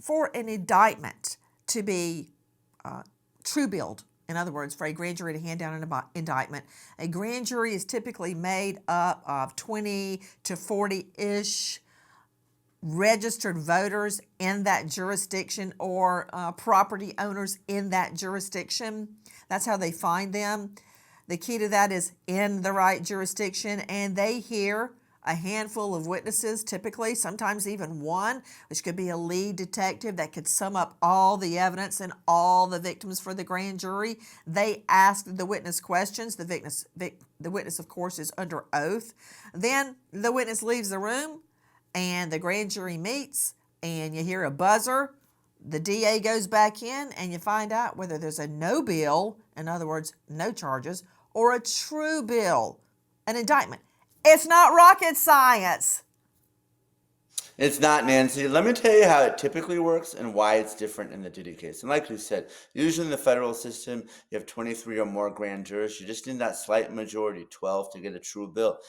for an indictment to be true billed, in other words, for a grand jury to hand down an indictment, a grand jury is typically made up of 20 to 40-ish registered voters in that jurisdiction or property owners in that jurisdiction. That's how they find them. The key to that is in the right jurisdiction, and they hear a handful of witnesses, typically, sometimes even one, which could be a lead detective that could sum up all the evidence and all the victims for the grand jury. They ask the witness questions. The witness, of course, is under oath. Then the witness leaves the room, and the grand jury meets, and you hear a buzzer. The DA goes back in, and you find out whether there's a no bill, in other words, no charges, or a true bill, an indictment. It's not rocket science. It's not, Nancy. Let me tell you how it typically works and why it's different in the Diddy case. And like you said, usually in the federal system, you have 23 or more grand jurors. You just need that slight majority, 12, to get a true bill.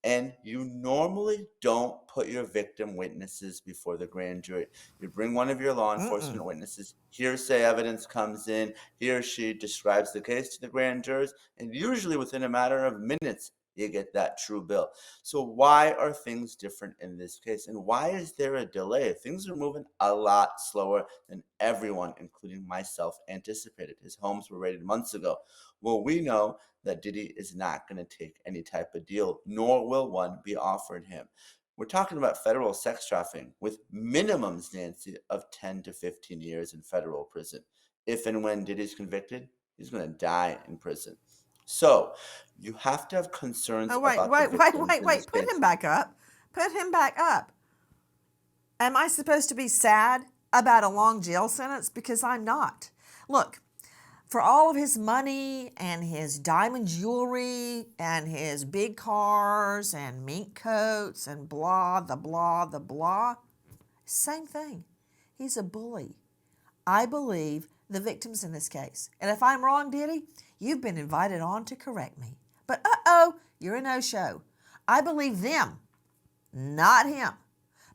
And you normally don't put your victim witnesses before the grand jury. You bring one of your law enforcement witnesses, hearsay evidence comes in, he or she describes the case to the grand jurors, and usually within a matter of minutes, you get that true bill. So why are things different in this case? And why is there a delay? Things are moving a lot slower than everyone, including myself, anticipated. His homes were raided months ago. Well, we know that Diddy is not going to take any type of deal, nor will one be offered him. We're talking about federal sex trafficking with minimums, Nancy, of 10 to 15 years in federal prison. If and when Diddy's convicted, he's going to die in prison. So you have to have concerns Wait. Put him back up. Put him back up. Am I supposed to be sad about a long jail sentence? Because I'm not. Look, for all of his money and his diamond jewelry and his big cars and mink coats and blah, the blah, same thing. He's a bully. I believe the victims in this case. And if I'm wrong, Diddy, you've been invited on to correct me. But you're a no-show. I believe them, not him.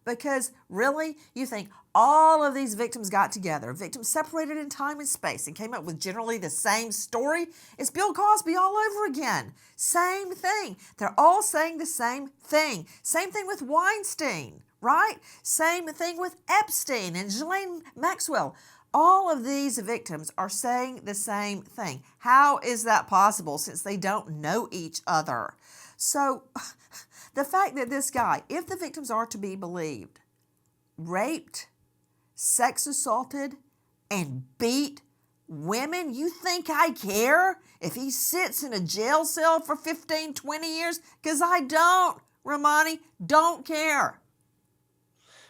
Because really, you think all of these victims got together, victims separated in time and space, and came up with generally the same story? It's Bill Cosby all over again. Same thing. They're all saying the same thing. Same thing with Weinstein, right? Same thing with Epstein and Ghislaine Maxwell. All of these victims are saying the same thing. How is that possible since they don't know each other? So the fact that this guy, if the victims are to be believed, raped, sex assaulted, and beat women, you think I care if he sits in a jail cell for 15, 20 years? Because I don't, Romani, don't care.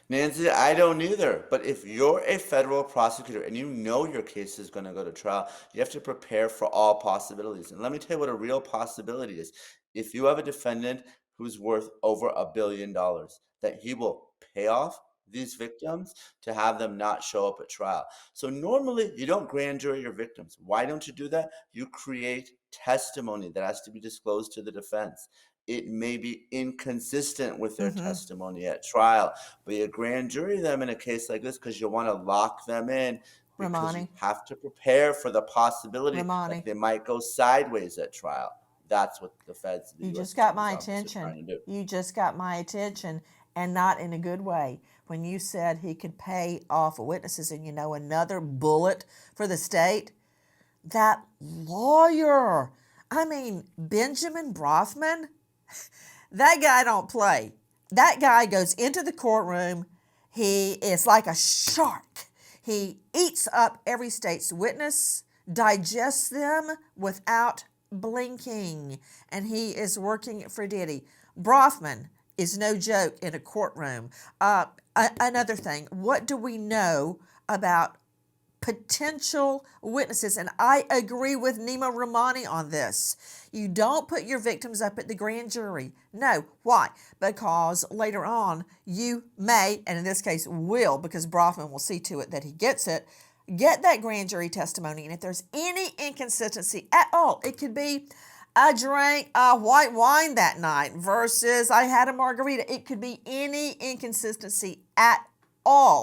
Nancy, I don't either. But if you're a federal prosecutor and you know your case is going to go to trial, you have to prepare for all possibilities. And let me tell you what a real possibility is. If you have a defendant who's worth over $1 billion, that he will pay off these victims to have them not show up at trial. So normally you don't grand jury your victims. Why don't you do that? You create testimony that has to be disclosed to the defense. It may be inconsistent with their testimony at trial, but you grand jury them in a case like this because you want to lock them in, because Romani, you have to prepare for the possibility that they might go sideways at trial. That's what the feds, the you US just got my Attorney's Office, are trying attention. to do. You just got my attention, and not in a good way. When you said he could pay off witnesses and, another bullet for the state, that lawyer, Benjamin Brofman, that guy don't play. That guy goes into the courtroom. He is like a shark. He eats up every state's witness, digests them without blinking, and he is working for Diddy. Brofman is no joke in a courtroom. Another thing, what do we know about potential witnesses? And I agree with Nima Romani on this. You don't put your victims up at the grand jury. No. Why? Because later on you may, and in this case will, because Brofman will see to it that he gets it, get that grand jury testimony. And if there's any inconsistency at all, it could be I drank white wine that night versus I had a margarita. It could be any inconsistency at all.